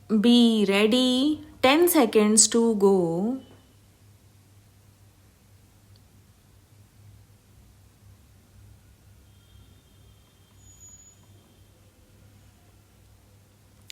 Be ready. 10 seconds to go.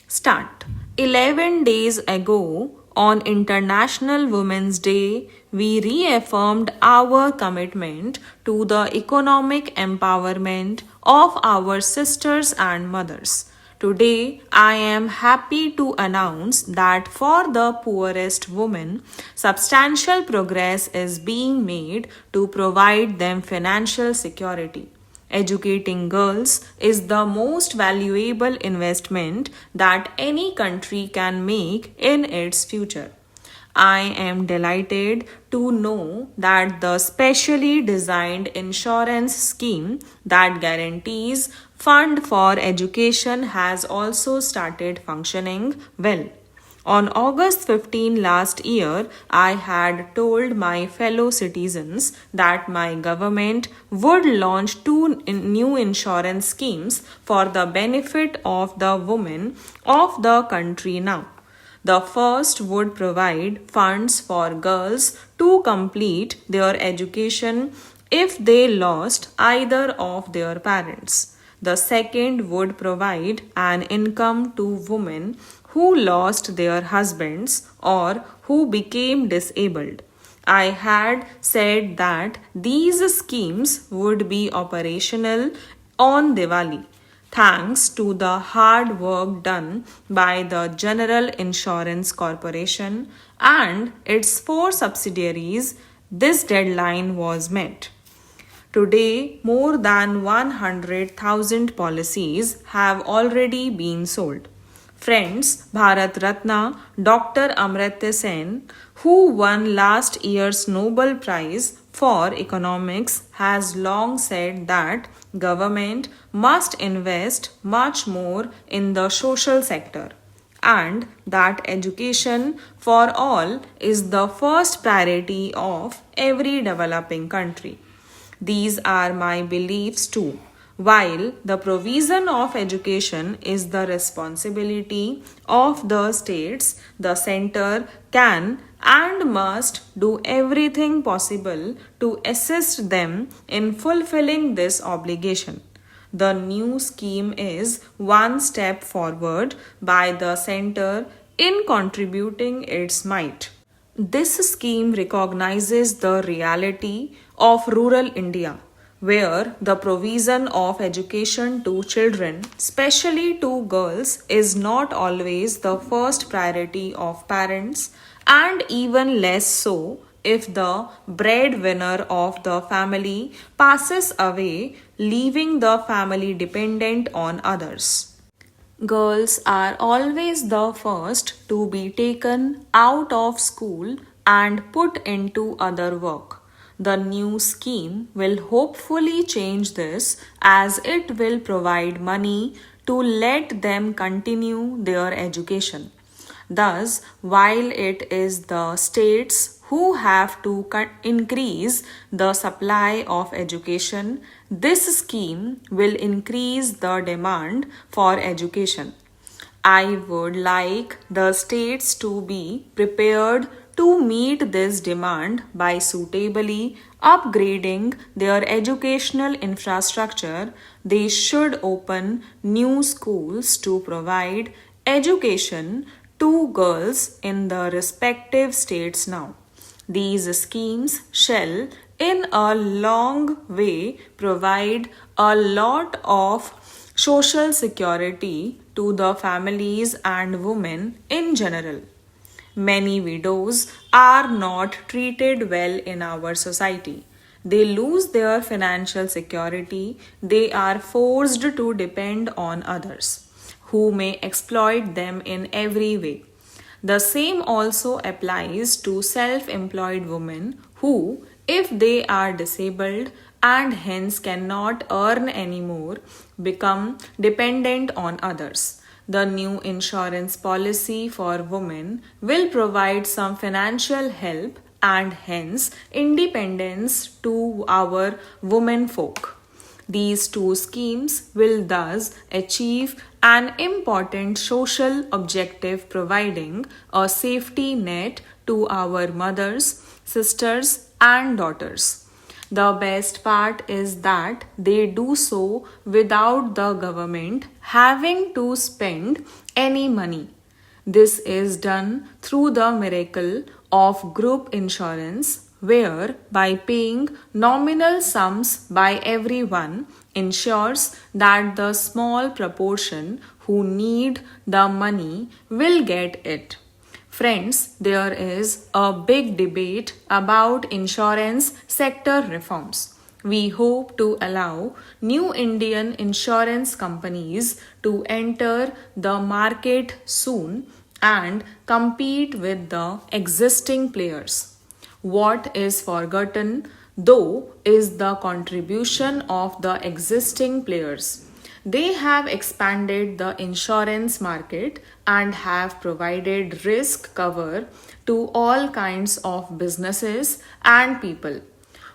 Start. 11 days ago, on International Women's Day, we reaffirmed our commitment to the economic empowerment of our sisters and mothers. Today, I am happy to announce that for the poorest women, substantial progress is being made to provide them financial security. Educating girls is the most valuable investment that any country can make in its future. I am delighted to know that the specially designed insurance scheme that guarantees fund for education has also started functioning well. On August 15 last year, I had told my fellow citizens that my government would launch two new insurance schemes for the benefit of the women of the country now. The first would provide funds for girls to complete their education if they lost either of their parents. The second would provide an income to women who lost their husbands or who became disabled. I had said that these schemes would be operational on Diwali. Thanks to the hard work done by the General Insurance Corporation and its four subsidiaries, this deadline was met. Today, more than 100,000 policies have already been sold. Friends, Bharat Ratna Dr. Amartya Sen, who won last year's Nobel Prize for Economics, has long said that government must invest much more in the social sector and that education for all is the first priority of every developing country. These are my beliefs too. While the provision of education is the responsibility of the states, the center can and must do everything possible to assist them in fulfilling this obligation. The new scheme is one step forward by the center in contributing its might. This scheme recognizes the reality of rural India, where the provision of education to children, especially to girls, is not always the first priority of parents, and even less so if the breadwinner of the family passes away, leaving the family dependent on others. Girls are always the first to be taken out of school and put into other work. The new scheme will hopefully change this as it will provide money to let them continue their education. Thus, while it is the states who have to increase the supply of education, this scheme will increase the demand for education. I would like the states to be prepared to meet this demand by suitably upgrading their educational infrastructure. They should open new schools to provide education to girls in the respective states now. These schemes shall, in a long way, provide a lot of social security to the families and women in general. Many widows are not treated well in our society. They lose their financial security. They are forced to depend on others who may exploit them in every way. The same also applies to self employed women who, if they are disabled and hence cannot earn anymore, become dependent on others. The new insurance policy for women will provide some financial help and hence independence to our women folk. These two schemes will thus achieve an important social objective providing a safety net to our mothers, sisters, and daughters. The best part is that they do so without the government having to spend any money. This is done through the miracle of group insurance, where by paying nominal sums by everyone ensures that the small proportion who need the money will get it. Friends, there is a big debate about insurance sector reforms. We hope to allow new Indian insurance companies to enter the market soon and compete with the existing players. What is forgotten, though, is the contribution of the existing players. They have expanded the insurance market and have provided risk cover to all kinds of businesses and people.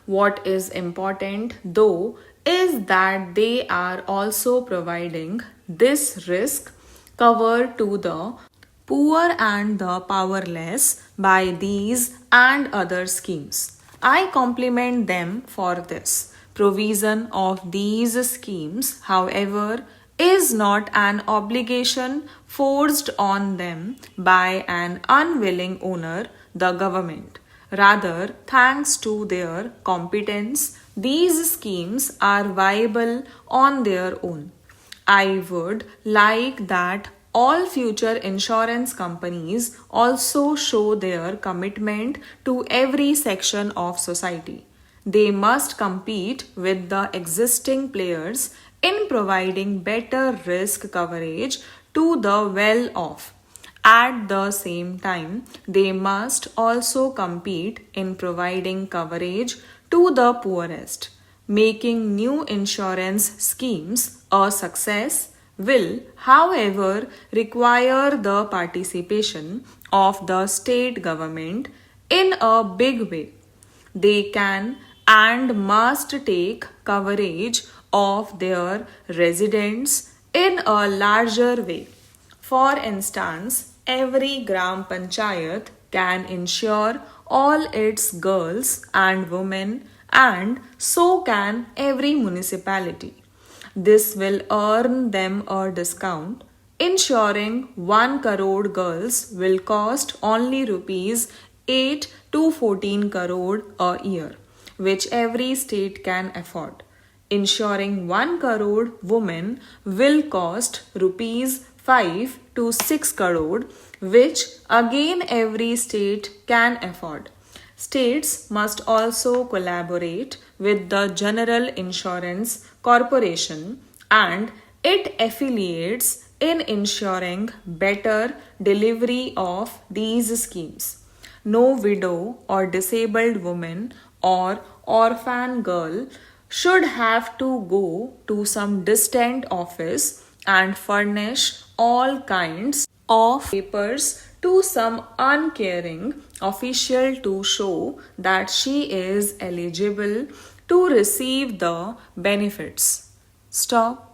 What is important, though, is that they are also providing this risk cover to the poor and the powerless by these and other schemes. I compliment them for this. Provision of these schemes, however, is not an obligation forced on them by an unwilling owner, the government. Rather, thanks to their competence, these schemes are viable on their own. I would like that all future insurance companies also show their commitment to every section of society. They must compete with the existing players in providing better risk coverage to the well off. At the same time, they must also compete in providing coverage to the poorest. Making new insurance schemes a success will, however, require the participation of the state government in a big way. They can and must take coverage of their residents in a larger way. For instance, every Gram Panchayat can insure all its girls and women, and so can every municipality. This will earn them a discount. Ensuring 1 crore girls will cost only rupees 8 to 14 crore a year, which every state can afford. Ensuring 1 crore women will cost rupees 5 to 6 crore, which again every state can afford. States must also collaborate with the General Insurance Corporation and its affiliates in ensuring better delivery of these schemes. No widow or disabled woman or orphan girl should have to go to some distant office and furnish all kinds of papers to some uncaring official to show that she is eligible to receive the benefits. Stop.